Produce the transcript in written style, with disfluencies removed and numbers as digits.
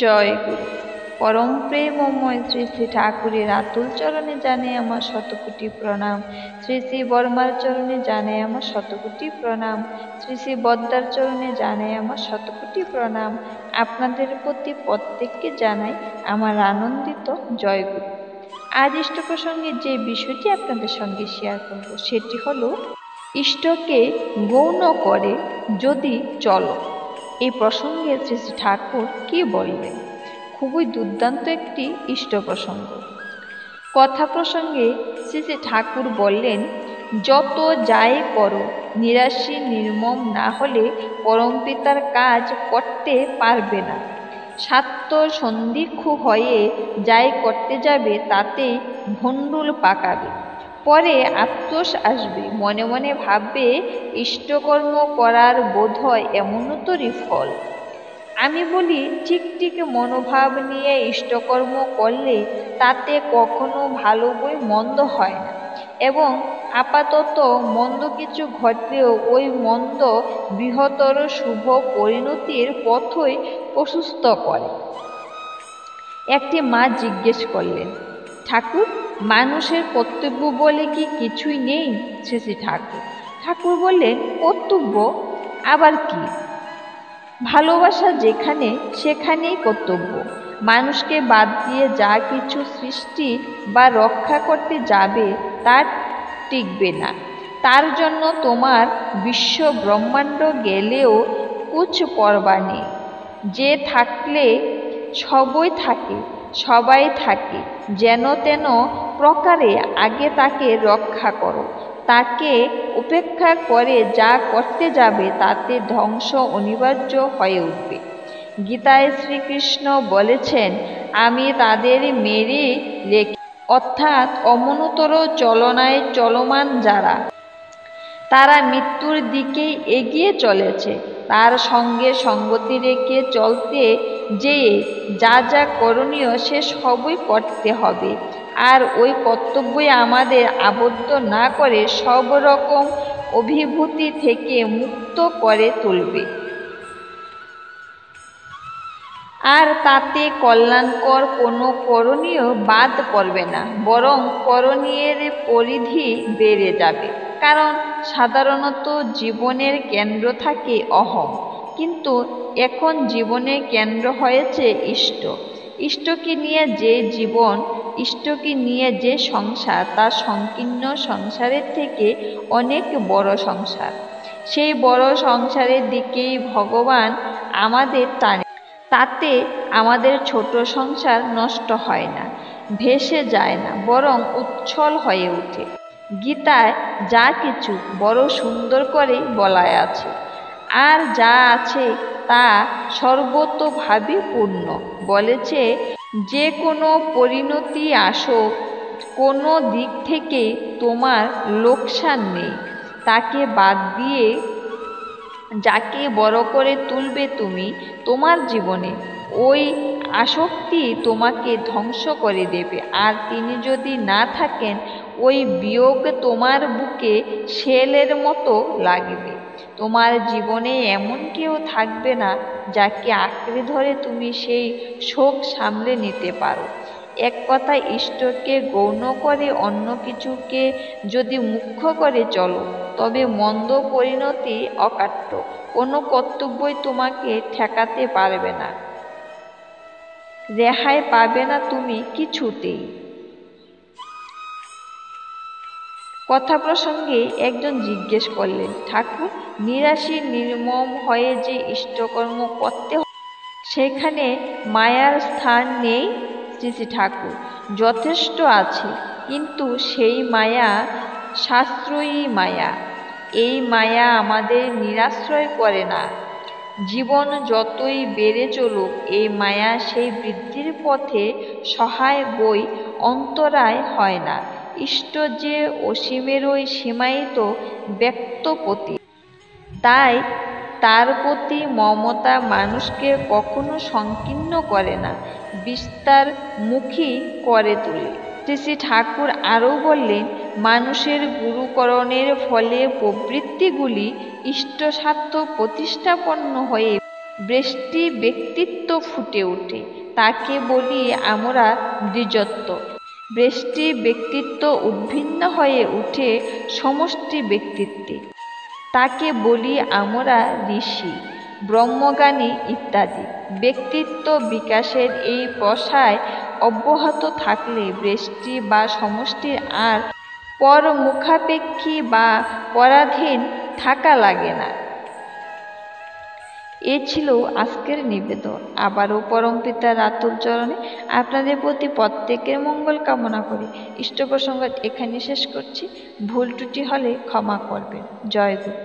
জয় গুরু। পরম প্রেমময় শ্রী শ্রী ঠাকুরের আতুল চরণে জানাই আমার শতকোটি প্রণাম। শ্রী শ্রী বর্মার চরণে জানাই আমার শতকোটি প্রণাম। শ্রী শ্রী বদ্দার চরণে জানাই আমার শতকোটি প্রণাম। আপনাদের প্রতি প্রত্যেককে জানাই আমার আনন্দিত জয় গুরু। আজ ইষ্ট প্রসঙ্গে যে বিষয়টি আপনাদের সঙ্গে শেয়ার করব সেটি হলো ইষ্টকে গৌণ করে যদি চলো। এই প্রসঙ্গে শ্রী শ্রী ঠাকুর কি বললেন? খুবই দুর্দান্ত একটি ইষ্ট প্রসঙ্গ। কথা প্রসঙ্গে শ্রী শ্রী ঠাকুর বললেন, যত যাই করো নিরাশী নির্মম না হলে পরমপিতার কাজ করতে পারবে না। স্বার্থ সন্দিগ্ধ হয়ে যাই করতে যাবে তাতেই ভণ্ডুল পাকাবে। পরে আফসোস আসবে, মনে মনে ভাববে ইষ্টকর্ম করার বোধ হয় এমনতরই ফল। আমি বলি ঠিক মনোভাব নিয়ে ইষ্টকর্ম করলে তাতে কখনো ভালো বই মন্দ হয় না, এবং আপাতত মন্দ কিছু ঘটলেও ওই মন্দ বৃহত্তর শুভ পরিণতির পথই প্রশস্ত করে। একটি মা জিজ্ঞেস করলেন, ঠাকুর, মানুষের কর্তব্য বলে কি কিছুই নেই? শ্রী শ্রী ঠাকুর বললেন, কর্তব্য আবার কি? ভালোবাসা যেখানে সেখানেই কর্তব্য। মানুষকে বাদ দিয়ে যা কিছু সৃষ্টি বা রক্ষা করতে যাবে তার টিকবে না। তার জন্য তোমার বিশ্ব ব্রহ্মাণ্ড গেলেও কুছ পরবা নেই। যে থাকলে সবই থাকে, সবাই থাকে, যেন তেন প্রকারে আগে তাকে রক্ষা করো। তাকে উপেক্ষা করে যা করতে যাবে তাতে ধ্বংস অনিবার্য হয়ে উঠবে। গীতায় শ্রীকৃষ্ণ বলেছেন, আমি তাদের মেরে রেখে, অর্থাৎ অমনতর চলনায় চলমান যারা, তারা মৃত্যুর দিকেই এগিয়ে চলেছে, তার সঙ্গে সঙ্গতি রেখে চলতে যেয়ে যা যা করণীয় সে সবই করতে হবে। আর ওই কর্তব্যই আমাদের আবদ্ধ না করে সব রকম অভিভূতি থেকে মুক্ত করে তুলবে। আর তাতে কল্যাণকর কোনো করণীয় বাদ পড়বে না, বরং করণীয়ের পরিধি বেড়ে যাবে। কারণ সাধারণত জীবনের কেন্দ্র থাকে অহং, কিন্তু এখন জীবনের কেন্দ্র হয়েছে ইষ্ট। ইষ্টকে নিয়ে যে জীবন, ইষ্টকে নিয়ে যে সংসার, তা সংকীর্ণ সংসারের থেকে অনেক বড় সংসার। সেই বড় সংসারের দিকেই ভগবান আমাদের টানে। তাতে আমাদের ছোট সংসার নষ্ট হয় না, ভেসে যায় না, বরং উচ্ছল হয়ে ওঠে। গীতায় যা কিছু বড় সুন্দর করে বলা আছে, আর যা আছে তা সর্বতোভাবে পূর্ণ। বলেছে, যে কোনো পরিণতি আসুক, কোনো দিক থেকে তোমার লোকসান নেই। তাকে বাদ দিয়ে যাকে বড় করে তুলবে তুমি তোমার জীবনে, ওই আসক্তি তোমাকে ধ্বংস করে দেবে। আর তিনি যদি না থাকেন, ওই বিয়োগ তোমার বুকে শেলের মতো লাগবে। তোমার জীবনে এমন কেউ থাকবে না যাকে আঁকড়ে ধরে তুমি সেই শোক সামলে নিতে পারো। এক কথা, ইষ্টকে গৌণ করে অন্য কিছুকে যদি মুখ্য করে চলো, তবে মন্দ পরিণতি অকাট্য। কোনো কর্তব্যই তোমাকে ঠেকাতে পারবে না, রেহাই পাবে না তুমি কিছুতেই। কথা প্রসঙ্গে একজন জিজ্ঞেস করলেন, ঠাকুর, নিরাশী নির্মম হয়ে যে ইষ্টকর্ম করতে হয়, সেখানে মায়ার স্থান নেই? শ্রী শ্রী ঠাকুর, যথেষ্ট আছে, কিন্তু সেই মায়া সাশ্রয়ী মায়া। এই মায়া আমাদের নিরাশ্রয় করে না। জীবন যতই বেড়ে চলুক, এই মায়া সেই বৃদ্ধির পথে সহায় বই অন্তরায় হয় না। ইষ্ট যে অসীমেরই সীমায়িত ব্যক্তপতি, তাই তার প্রতি মমতা মানুষকে কখনো সংকীর্ণ করে না, বিস্তারমুখী করে তোলে। শ্রী শ্রী ঠাকুর আরও বললেন, মানুষের গুরুকরণের ফলে প্রবৃত্তিগুলি ইষ্টস্বার্থ প্রতিষ্ঠাপন্ন হয়ে বৃষ্টি ব্যক্তিত্ব ফুটে ওঠে, তাকে বলি আমরা দ্বিজত্ব। বৃষ্টি ব্যক্তিত্ব উদ্ভিন্ন হয়ে উঠে সমষ্টি ব্যক্তিত্বে, তাকে বলি আমরা ঋষি, ব্রহ্মজ্ঞানী ইত্যাদি। ব্যক্তিত্ব বিকাশের এই প্রসায় অব্যাহত থাকলে বৃষ্টি বা সমষ্টির আর পরমুখাপেক্ষী বা পরাধীন থাকা লাগে না। এ ছিল আজকের নিবেদন। আবারও পরমপিতার আতুল চরণে আপনাদের প্রতি প্রত্যেকের মঙ্গল কামনা করে ইষ্ট প্রসঙ্গ এখানে শেষ করছি। ভুল ত্রুটি হলে ক্ষমা করবেন। জয় গুরু।